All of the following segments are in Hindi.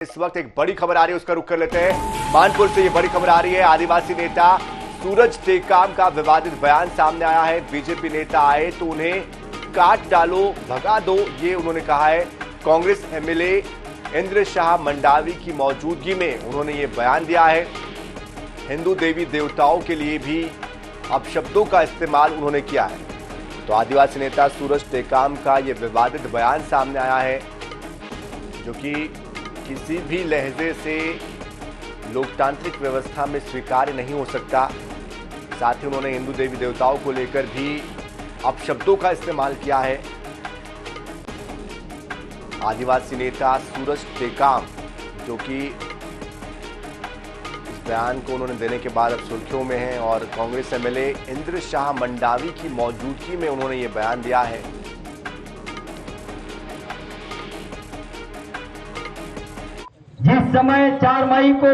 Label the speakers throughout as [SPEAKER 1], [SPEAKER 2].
[SPEAKER 1] इस वक्त एक बड़ी खबर आ रही है, उसका रुख कर लेते हैं। मानपुर से ये बड़ी खबर आ रही है। आदिवासी नेता सूरज टेकाम का विवादित बयान सामने आया है। बीजेपी नेता आए तो उन्हें काट डालो, भगा दो, ये उन्होंने कहा है। कांग्रेस एमएलए इंद्र शाह मंडावी की मौजूदगी में उन्होंने ये बयान दिया है। हिंदू देवी देवताओं के लिए भी अपशब्दों का इस्तेमाल उन्होंने किया है। तो आदिवासी नेता सूरज टेकाम का ये विवादित बयान सामने आया है, जो कि किसी भी लहजे से लोकतांत्रिक व्यवस्था में स्वीकार्य नहीं हो सकता। साथ ही उन्होंने हिंदू देवी देवताओं को लेकर भी अपशब्दों का इस्तेमाल किया है। आदिवासी नेता सूरज टेकाम, जो कि इस बयान को उन्होंने देने के बाद अब सुर्खियों में हैं, और कांग्रेस एमएलए इंद्र शाह मंडावी की मौजूदगी में उन्होंने ये बयान दिया है।
[SPEAKER 2] जिस समय 4 मई को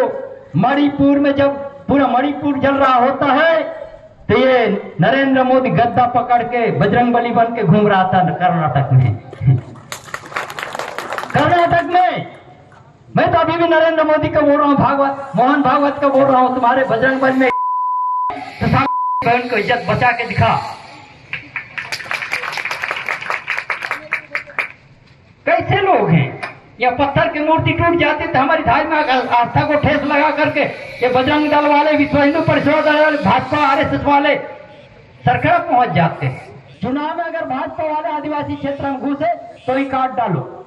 [SPEAKER 2] मणिपुर में जब पूरा मणिपुर जल रहा होता है, तो ये नरेंद्र मोदी गद्दा पकड़ के बजरंगबली बन के घूम रहा था कर्नाटक में। कर्नाटक में मैं तो अभी भी नरेंद्र मोदी का बोल रहा हूँ, मोहन भागवत का बोल रहा हूँ, तुम्हारे बजरंगबली में बहन को इज्जत बचा के दिखा। कैसे लोग हैं? या पत्थर की मूर्ति टूट जाती तो हमारी धार्मिक आस्था को ठेस लगा करके ये बजरंग दल वाले, विश्व हिंदू परिषद वाले, भाजपा आरएसएस वाले सरकार पहुंच जाते हैं। चुनाव में अगर भाजपा वाले आदिवासी क्षेत्र में घुसे तो ही काट डालो।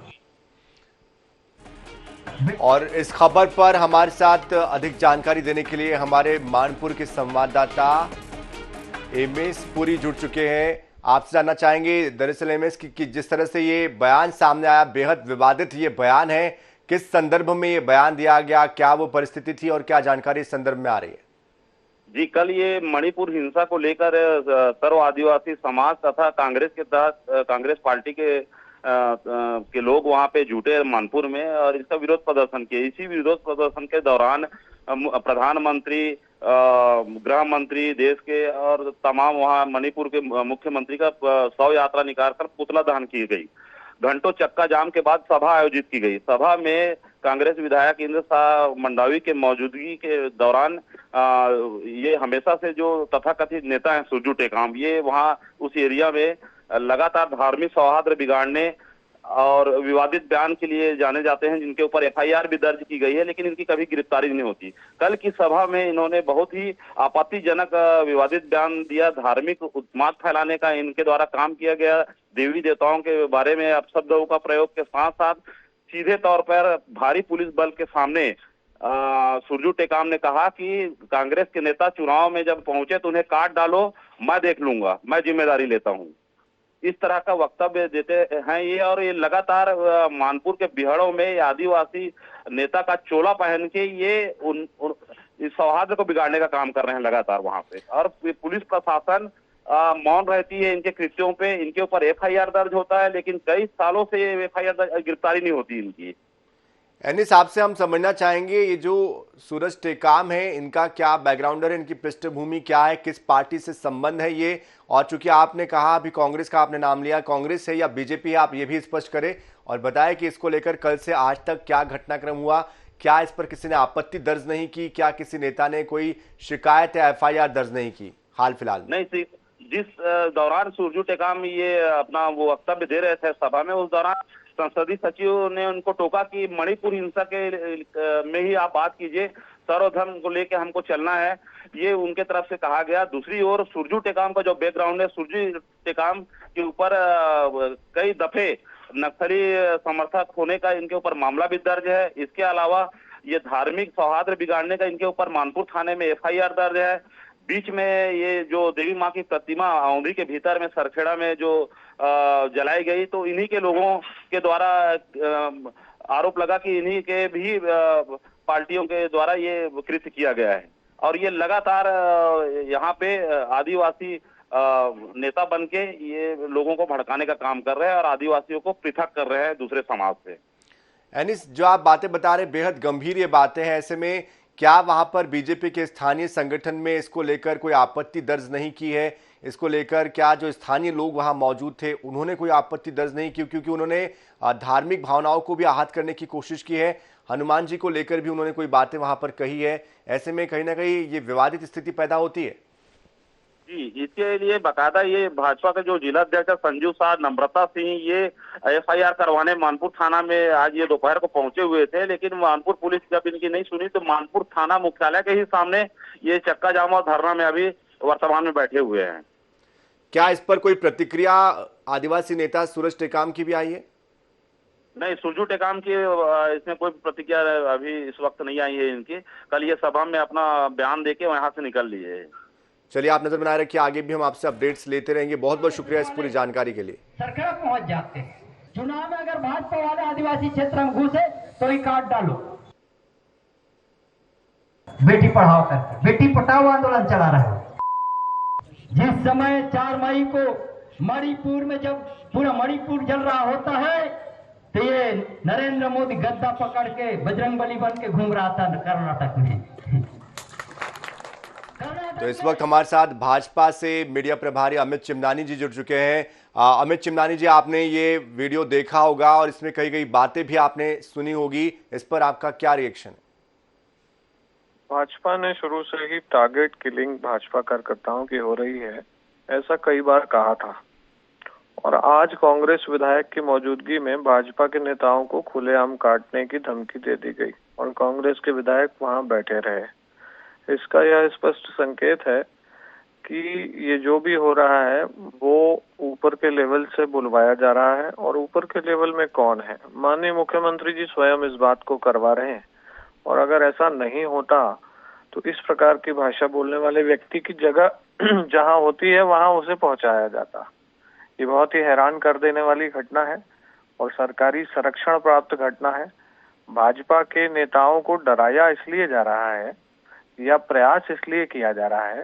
[SPEAKER 1] और इस खबर पर हमारे साथ अधिक जानकारी देने के लिए हमारे मानपुर के संवाददाता एमएस पुरी जुड़ चुके हैं। आपसे जानना चाहेंगे दरअसल एमएस कि जिस तरह से ये बयान सामने आया, बेहद विवादित ये बयान है, किस संदर्भ में ये बयान दिया गया, क्या वो परिस्थिति थी और क्या जानकारी इस संदर्भ में आ रही है?
[SPEAKER 3] जी, कल ये मणिपुर हिंसा को लेकर सर्व आदिवासी समाज तथा कांग्रेस के तहत कांग्रेस पार्टी के लोग वहां पे जुटे मानपुर में और इसका विरोध प्रदर्शन किया। इसी विरोध प्रदर्शन के दौरान प्रधानमंत्री, गृह मंत्री देश के और तमाम वहां मणिपुर के मुख्यमंत्री का शव यात्रा निकालकर पुतला दहन की गई। घंटों चक्का जाम के बाद सभा आयोजित की गई। सभा में कांग्रेस विधायक इंद्र शाह मंडावी के मौजूदगी के दौरान ये हमेशा से जो तथाकथित नेता हैं सुरजू टेकाम, ये वहां उस एरिया में लगातार धार्मिक सौहार्द बिगाड़ने और विवादित बयान के लिए जाने जाते हैं, जिनके ऊपर एफआईआर भी दर्ज की गई है, लेकिन इनकी कभी गिरफ्तारी नहीं होती। कल की सभा में इन्होंने बहुत ही आपत्तिजनक विवादित बयान दिया। धार्मिक उन्माद फैलाने का इनके द्वारा काम किया गया। देवी देवताओं के बारे में अपशब्दों का प्रयोग के साथ साथ सीधे तौर पर भारी पुलिस बल के सामने सुरजू टेकाम ने कहा कि कांग्रेस के नेता चुनाव में जब पहुंचे तो उन्हें काट डालो, मैं देख लूंगा, मैं जिम्मेदारी लेता हूं। इस तरह का वक्तव्य देते हैं ये, और ये लगातार मानपुर के बिहड़ों में आदिवासी नेता का चोला पहन के ये इस सौहार्द को बिगाड़ने का काम कर रहे हैं लगातार वहां पे। और पुलिस प्रशासन मौन रहती है इनके कृत्यों पे। इनके ऊपर एफआईआर दर्ज होता है, लेकिन कई सालों से एफआईआर गिरफ्तारी नहीं होती इनकी।
[SPEAKER 1] यानी हिसाब से हम समझना चाहेंगे ये जो सूरज टेकाम है, इनका क्या बैकग्राउंड है, इनकी पृष्ठभूमि क्या है, किस पार्टी से संबंध है ये, और चूंकि आपने कहा अभी कांग्रेस का आपने नाम लिया, कांग्रेस है या बीजेपी है, आप ये भी स्पष्ट करें और बताएं कि इसको लेकर कल से आज तक क्या घटनाक्रम हुआ, क्या इस पर किसी ने आपत्ति दर्ज नहीं की, क्या किसी नेता ने कोई शिकायत या एफआईआर दर्ज नहीं की हाल फिलहाल?
[SPEAKER 3] नहीं, जिस दौरान सुरजू टेकाम ये अपना वो वक्तव्य दे रहे थे सभा में, उस दौरान संसदीय सचिव ने उनको टोका कि मणिपुर हिंसा के में ही आप बात कीजिए, सर्वधर्म को लेके हमको चलना है, ये उनके तरफ से कहा गया। दूसरी ओर सुरजू टेकाम का जो बैकग्राउंड है, सुरजू टेकाम के ऊपर कई दफे नक्सली समर्थक होने का इनके ऊपर मामला भी दर्ज है। इसके अलावा ये धार्मिक सौहार्द बिगाड़ने का इनके ऊपर मानपुर थाने में एफआईआर दर्ज है। बीच में ये जो देवी माँ की प्रतिमा औंधी के भीतर में सरखेड़ा में जो जलाई गई, तो इन्हीं के लोगों के द्वारा आरोप लगा कि इन्हीं के भी पार्टियों के द्वारा ये कृत्य किया गया है। और ये लगातार यहाँ पे आदिवासी नेता बन के ये लोगों को भड़काने का काम कर रहे हैं और आदिवासियों को पृथक कर रहे हैं दूसरे समाज से।
[SPEAKER 1] एनिस, जो आप बातें बता रहे बेहद गंभीर ये बातें हैं, ऐसे में क्या वहां पर बीजेपी के स्थानीय संगठन में इसको लेकर कोई आपत्ति दर्ज नहीं की है? इसको लेकर क्या जो स्थानीय लोग वहां मौजूद थे उन्होंने कोई आपत्ति दर्ज नहीं की, क्योंकि उन्होंने धार्मिक भावनाओं को भी आहत करने की कोशिश की है? हनुमान जी को लेकर भी उन्होंने कोई बातें वहां पर कही है। ऐसे में कहीं ना कहीं ये विवादित स्थिति पैदा होती है।
[SPEAKER 3] जी, इसके लिए बकायदा ये भाजपा के जो जिला अध्यक्ष संजू शाह, नम्रता सिंह, ये एफआईआर करवाने मानपुर थाना में आज ये दोपहर को पहुंचे हुए थे, लेकिन मानपुर पुलिस जब इनकी नहीं सुनी तो मानपुर थाना मुख्यालय के ही सामने ये चक्का जाम और धरना में अभी वर्तमान में बैठे हुए हैं।
[SPEAKER 1] क्या इस पर कोई प्रतिक्रिया आदिवासी नेता सूरज टेकाम की भी आई है?
[SPEAKER 3] नहीं, सुरजू टेकाम की इसमें कोई प्रतिक्रिया अभी इस वक्त नहीं आई है इनकी। कल ये सभा में अपना बयान देके वहां से निकल लिए।
[SPEAKER 1] चलिए, आप नजर बनाए रखिए, आगे भी हम आपसे अपडेट्स लेते रहेंगे। बहुत बहुत शुक्रिया इस पूरी जानकारी के लिए।
[SPEAKER 2] सरकार पहुंच जाते हैं। चुनाव में अगर भाजपा वाले आदिवासी क्षेत्र में घुसे तो ही काट डालो। बेटी पढ़ाओ करके बेटी पढ़ाओ आंदोलन चला रहा है। जिस समय 4 मई को मणिपुर में जब पूरा मणिपुर जल रहा होता है तो ये नरेंद्र मोदी गद्दा पकड़ के बजरंगबली बन के घूम रहा था कर्नाटक में।
[SPEAKER 1] तो इस वक्त हमारे साथ भाजपा से मीडिया प्रभारी अमित चिमनानी जी जुड़ चुके हैं। अमित चिमनानी जी, आपने ये वीडियो देखा होगा और इसमें कई कई बातें भी आपने सुनी होगी, इस पर आपका क्या रिएक्शन है?
[SPEAKER 4] भाजपा ने शुरू से ही टारगेट किलिंग भाजपा कार्यकर्ताओं की हो रही है, ऐसा कई बार कहा था। और आज कांग्रेस विधायक की मौजूदगी में भाजपा के नेताओं को खुलेआम काटने की धमकी दे दी गई और कांग्रेस के विधायक वहां बैठे रहे। इसका यह स्पष्ट संकेत है कि ये जो भी हो रहा है वो ऊपर के लेवल से बुलवाया जा रहा है। और ऊपर के लेवल में कौन है? माननीय मुख्यमंत्री जी स्वयं इस बात को करवा रहे हैं। और अगर ऐसा नहीं होता तो इस प्रकार की भाषा बोलने वाले व्यक्ति की जगह जहां होती है वहां उसे पहुंचाया जाता। ये बहुत ही हैरान कर देने वाली घटना है और सरकारी संरक्षण प्राप्त घटना है। भाजपा के नेताओं को डराया इसलिए जा रहा है या प्रयास इसलिए किया जा रहा है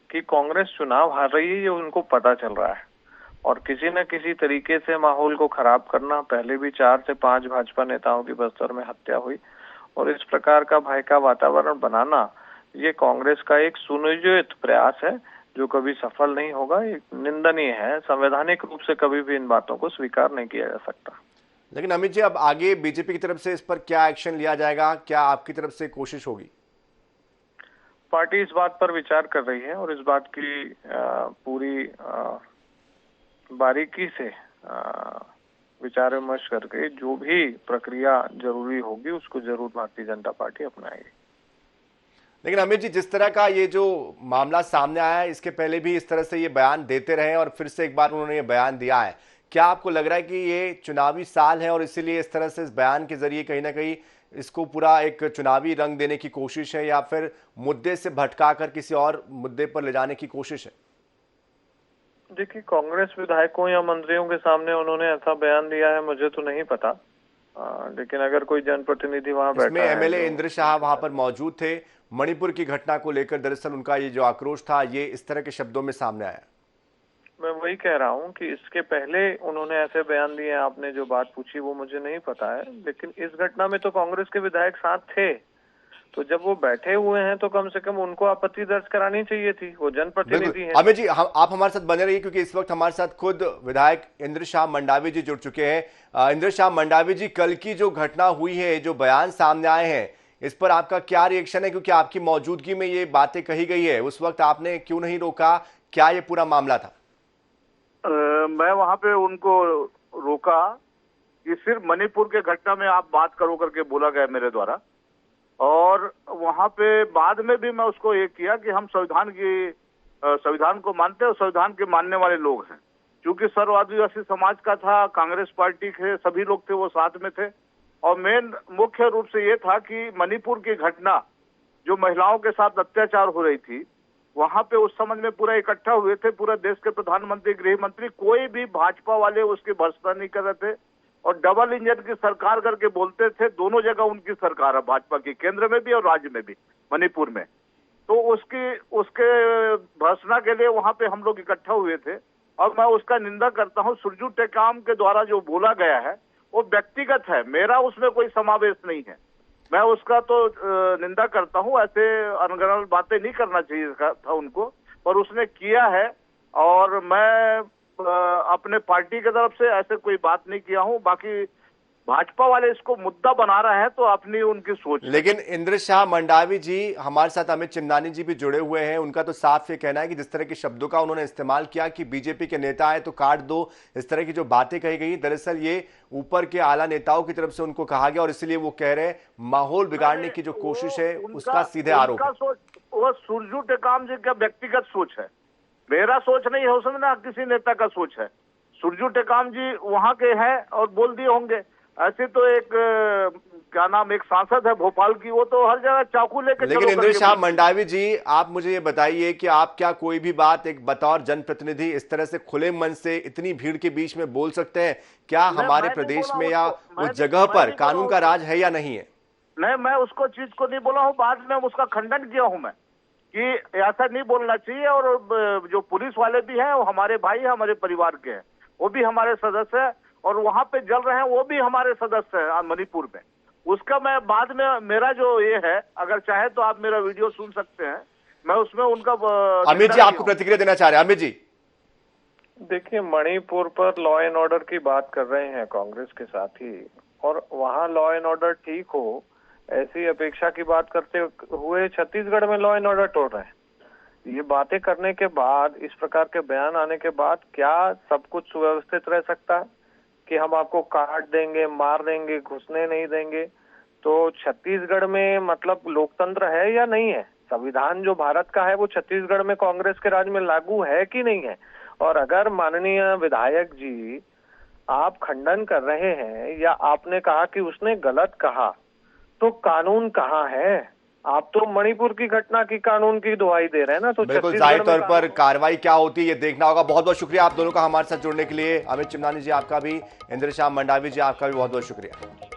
[SPEAKER 4] कि कांग्रेस चुनाव हार रही है, ये उनको पता चल रहा है और किसी न किसी तरीके से माहौल को खराब करना। पहले भी 4 से 5 भाजपा नेताओं की बस्तर में हत्या हुई और इस प्रकार का भय का वातावरण बनाना ये कांग्रेस का एक सुनियोजित प्रयास है जो कभी सफल नहीं होगा। ये निंदनीय है। संवैधानिक रूप से कभी भी इन बातों को स्वीकार नहीं किया जा सकता। लेकिन
[SPEAKER 1] अमित जी, अब आगे बीजेपी की तरफ से इस पर क्या एक्शन लिया जाएगा? क्या आपकी तरफ से कोशिश होगी?
[SPEAKER 4] पार्टी इस बात पर विचार कर रही है और इस बात की पूरी बारीकी से विचार विमर्श करके जो भी प्रक्रिया जरूरी होगी उसको जरूर भारतीय जनता पार्टी अपनाएगी।
[SPEAKER 1] लेकिन अमित जी, जिस तरह का ये जो मामला सामने आया है, इसके पहले भी इस तरह से ये बयान देते रहे और फिर से एक बार उन्होंने ये बयान दिया है। क्या आपको लग रहा है कि ये चुनावी साल है और इसीलिए इस तरह से इस बयान के जरिए कहीं ना कहीं इसको पूरा एक चुनावी रंग देने की कोशिश है या फिर मुद्दे से भटकाकर किसी और मुद्दे पर ले जाने की कोशिश है?
[SPEAKER 4] देखिए, कांग्रेस विधायकों या मंत्रियों के सामने उन्होंने ऐसा बयान दिया है मुझे तो नहीं पता। लेकिन अगर कोई जनप्रतिनिधि वहां बैठा है,
[SPEAKER 1] एमएलए इंद्र शाह वहां पर मौजूद थे। मणिपुर की घटना को लेकर दरअसल उनका ये जो आक्रोश था ये इस तरह के शब्दों में सामने आया। मैं वही कह रहा हूं कि इसके पहले उन्होंने ऐसे बयान दिए। आपने जो बात पूछी वो मुझे नहीं पता है, लेकिन इस घटना में तो कांग्रेस के विधायक साथ थे, तो जब वो बैठे हुए हैं तो कम से कम उनको आपत्ति दर्ज करानी चाहिए थी। वो जनप्रतिनिधि हैं। अमित जी, आप हमारे साथ बने रहिए क्योंकि इस वक्त हमारे साथ खुद विधायक इंद्र शाह मंडावी जी जुड़ चुके हैं। इंद्र शाह मंडावी जी, कल की जो घटना हुई है, जो बयान सामने आए हैं, इस पर आपका क्या रिएक्शन है? क्योंकि आपकी मौजूदगी में ये बातें कही गई है, उस वक्त आपने क्यों नहीं रोका? क्या ये पूरा मामला था?
[SPEAKER 5] मैं वहां पे उनको रोका कि सिर्फ मणिपुर के घटना में आप बात करो करके बोला गया मेरे द्वारा। और वहां पे बाद में भी मैं उसको ये किया कि हम संविधान को मानते हैं और संविधान के मानने वाले लोग हैं। क्योंकि सर्व आदिवासी समाज का था, कांग्रेस पार्टी के सभी लोग थे, वो साथ में थे। और मेन मुख्य रूप से ये था कि मणिपुर की घटना जो महिलाओं के साथ अत्याचार हो रही थी, वहां पे उस समझ में पूरा इकट्ठा हुए थे, पूरा देश के प्रधानमंत्री, गृह मंत्री, कोई भी भाजपा वाले उसकी भर्त्सना नहीं कर रहे थे और डबल इंजन की सरकार करके बोलते थे। दोनों जगह उनकी सरकार है, भाजपा की, केंद्र में भी और राज्य में भी, मणिपुर में। तो उसके भर्त्सना के लिए वहां पे हम लोग इकट्ठा हुए थे और मैं उसका निंदा करता हूँ। सुरजू टेकाम के द्वारा जो बोला गया है वो व्यक्तिगत है, मेरा उसमें कोई समावेश नहीं है। मैं उसका तो निंदा करता हूँ, ऐसे अनगढ़ बातें नहीं करना चाहिए था उनको, पर उसने किया है। और मैं अपने पार्टी की तरफ से ऐसे कोई बात नहीं किया हूँ। बाकी भाजपा वाले इसको मुद्दा बना रहे हैं तो अपनी उनकी सोच है।
[SPEAKER 1] लेकिन इंद्र शाह मंडावी जी, हमारे साथ अमित चिमनानी जी भी जुड़े हुए हैं, उनका तो साफ ये कहना है कि जिस तरह के शब्दों का उन्होंने इस्तेमाल किया कि बीजेपी के नेता है तो काट दो, इस तरह की जो बातें कही गई, दरअसल ये ऊपर के आला नेताओं की तरफ से उनको कहा गया और इसलिए वो कह रहे हैं माहौल बिगाड़ने की जो कोशिश है उसका सीधे आरोप है।
[SPEAKER 5] वो सुरजू टेकाम जी का व्यक्तिगत सोच है, मेरा सोच नहीं है उसमें, ना किसी नेता का सोच है। सुरजू टेकाम जी वहां के हैं और बोल दिए होंगे। ऐसे तो एक क्या नाम, एक सांसद है भोपाल की, वो तो हर जगह चाकू लेके।
[SPEAKER 1] लेकिन इंद्र शाह मंडावी जी, आप मुझे ये बताइए कि आप क्या कोई भी बात एक बतौर जनप्रतिनिधि इस तरह से खुले मन से इतनी भीड़ के बीच में बोल सकते हैं? क्या हमारे प्रदेश में या उस जगह पर कानून का राज है या नहीं है?
[SPEAKER 5] नहीं, मैं उसको चीज को नहीं बोला हूँ, बाद में उसका खंडन किया हूँ मैं कि ऐसा नहीं बोलना चाहिए। और जो पुलिस वाले भी हैं वो हमारे भाई हैं, हमारे परिवार के हैं, वो भी हमारे सदस्य हैं, और वहां पे जल रहे हैं वो भी हमारे सदस्य हैं मणिपुर में। उसका मैं बाद में, मेरा जो ये है, अगर चाहे तो आप मेरा वीडियो सुन सकते हैं, मैं उसमें उनका।
[SPEAKER 1] अमित जी आपको प्रतिक्रिया देना चाह रहे हैं? अमित जी
[SPEAKER 4] देखिए, मणिपुर पर लॉ एंड ऑर्डर की बात कर रहे हैं कांग्रेस के साथी, और वहां लॉ एंड ऑर्डर ठीक हो ऐसी अपेक्षा की बात करते हुए छत्तीसगढ़ में लॉ एंड ऑर्डर तोड़ रहे हैं। ये बातें करने के बाद, इस प्रकार के बयान आने के बाद क्या सब कुछ सुव्यवस्थित रह सकता है कि हम आपको काट देंगे, मार देंगे, घुसने नहीं देंगे? तो छत्तीसगढ़ में मतलब लोकतंत्र है या नहीं है? संविधान जो भारत का है वो छत्तीसगढ़ में कांग्रेस के राज में लागू है कि नहीं है? और अगर माननीय विधायक जी आप खंडन कर रहे हैं या आपने कहा कि उसने गलत कहा, तो कानून कहाँ है? आप तो मणिपुर की घटना की कानून की दुहाई दे रहे हैं ना। तो
[SPEAKER 1] बिल्कुल, जाहिर तौर पर कार्रवाई क्या होती है ये देखना होगा। बहुत बहुत शुक्रिया आप दोनों का हमारे साथ जुड़ने के लिए। अमित चिमनानी जी आपका भी, इंद्र शाह मंडावी जी आपका भी बहुत बहुत शुक्रिया।